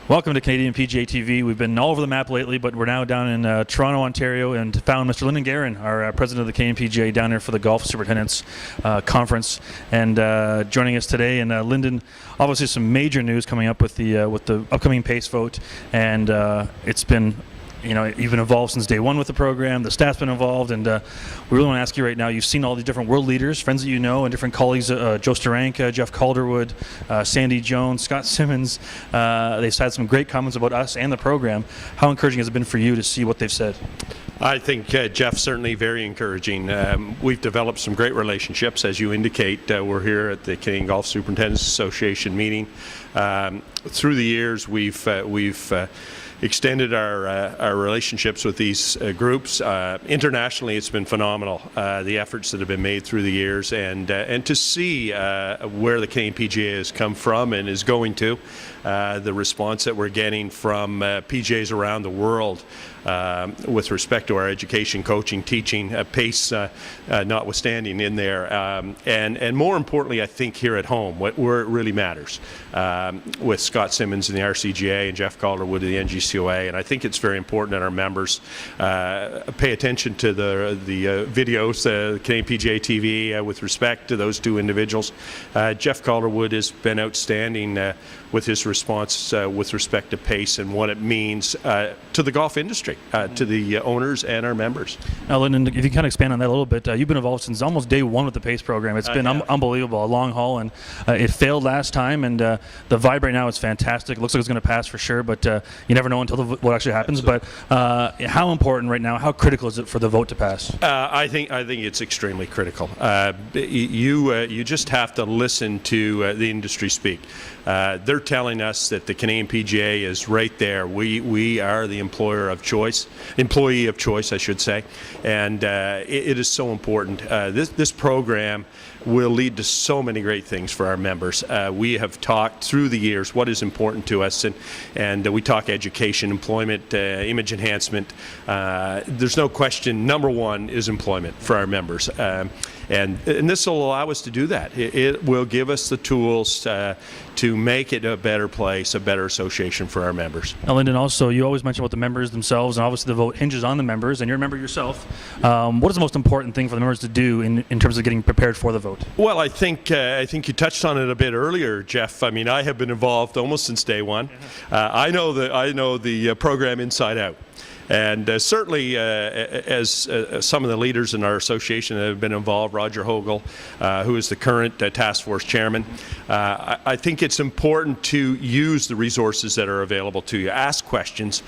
Welcome to Canadian PGA TV. We've been all over the map lately, but we're now down in Toronto, Ontario, and found Mr. Lindon Garron, our president of the Canadian PGA, down here for the Golf Superintendents Conference. And joining us today, and Lindon, obviously some major news coming up with the upcoming PACE vote, and it's been, you've been involved since day one with the program. The staff's been involved, and we really want to ask you right now. You've seen all the different world leaders, friends that you know, and different colleagues: Joe Steranka, Jeff Calderwood, Sandy Jones, Scott Simmons. They've had some great comments about us and the program. How encouraging has it been for you to see what they've said? I think, Jeff, certainly very encouraging. We've developed some great relationships, as you indicate. We're here at the Canadian Golf Superintendents Association meeting. Through the years, we've extended our relationships with these groups. Internationally, it's been phenomenal, the efforts that have been made through the years, and to see where the Canadian PGA has come from and is going to, the response that we're getting from PGAs around the world with respect to our education, coaching, teaching, PACE notwithstanding in there, and more importantly, I think here at home, where it really matters, with Scott Simmons in the RCGA and Jeff Calderwood of the NGCOA, and I think it's very important that our members pay attention to the videos, Canadian PGA TV, with respect to those two individuals. Jeff Calderwood has been outstanding with his response with respect to PACE and what it means to the golf industry, to the owners and our members. Now, Lindon, if you kind of expand on that a little bit, you've been involved since almost day one with the PACE program. It's been unbelievable, a long haul, and it failed last time, and the vibe right now is fantastic. It looks like it's going to pass for sure, but you never know until what actually happens. Absolutely. But how important right now, how critical is it for the vote to pass? I think it's extremely critical. You just have to listen to the industry speak. They're telling us that the Canadian PGA is right there. We are the employee of choice, I should say, and it is so important. This program will lead to so many great things for our members. We have talked through the years what is important to us, and we talk education, employment, image enhancement. There's no question, number one is employment for our members. And this will allow us to do that. It will give us the tools to make it a better place, a better association for our members. Now, Lindon, also, you always mention about the members themselves, and obviously the vote hinges on the members, and you're a member yourself. What is the most important thing for the members to do in terms of getting prepared for the vote? Well, I think you touched on it a bit earlier, Jeff. I mean, I have been involved almost since day one. I know the program inside out. And certainly, as some of the leaders in our association that have been involved, Roger Hogle, who is the current task force chairman, I think it's important to use the resources that are available to you. Ask questions.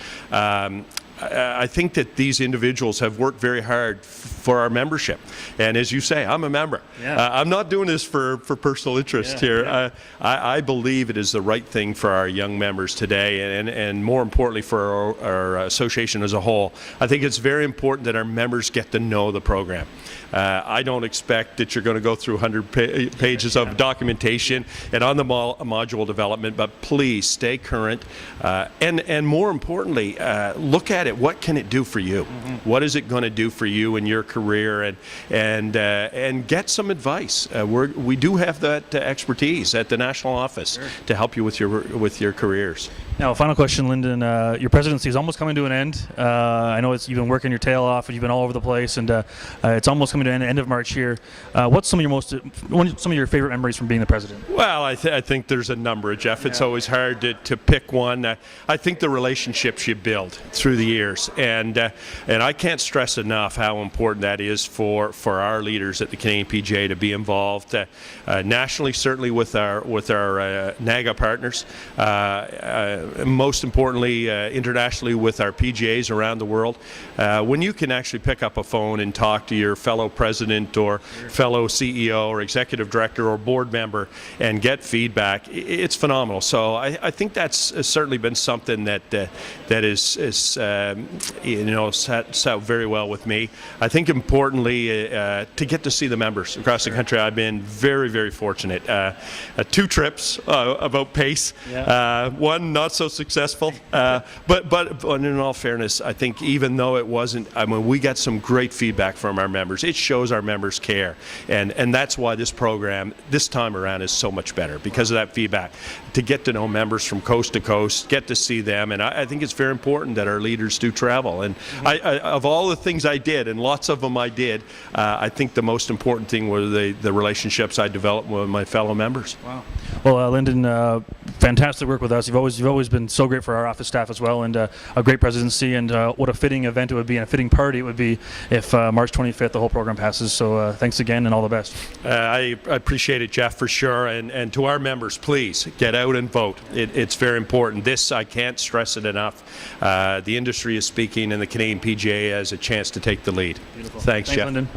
I think that these individuals have worked very hard for our membership, and as you say, I'm a member. I'm not doing this for personal interest here. I believe it is the right thing for our young members today, and more importantly for our association as a whole. I think it's very important that our members get to know the program. I don't expect that you're going to go through 100 pages of documentation and on the module development, but please stay current, and more importantly, look at it. What can it do for you? What is it going to do for you in your career? And get some advice. We do have that expertise at the national office to help you with your careers. Now, final question, Lindon. Your presidency is almost coming to an end. I know you've been working your tail off, and you've been all over the place, and it's almost coming to an end of March here. What's some of your favorite memories from being the president? Well, I think there's a number, Jeff. It's always hard to pick one. I think the relationships you build through the years, and I can't stress enough how important that is for our leaders at the Canadian PGA to be involved nationally, certainly with our NAGA partners. Most importantly, internationally with our PGAs around the world. When you can actually pick up a phone and talk to your fellow president or fellow CEO or executive director or board member and get feedback, it's phenomenal. So I think that's certainly been something that is sat out very well with me. I think importantly to get to see the members across the country. I've been very, very fortunate. 2 trips about pace. Yeah. One not so successful. But in all fairness, I think even though it wasn't, we got some great feedback from our members. It shows our members care, and that's why this program this time around is so much better, because of that feedback. To get to know members from coast to coast, get to see them, and I think it's very important that our leaders do travel. And I, of all the things I did, and lots of them I did, I think the most important thing were the relationships I developed with my fellow members. Wow. Well, Lindon, fantastic work with us. You've always been so great for our office staff as well, and a great presidency. And what a fitting event it would be, and a fitting party it would be if March 25th the whole program passes. So thanks again, and all the best. I appreciate it, Jeff, for sure. And to our members, please get out and vote. It's very important. This, I can't stress it enough. The industry is speaking, and the Canadian PGA has a chance to take the lead. Beautiful. Thanks, Jeff. Lindon.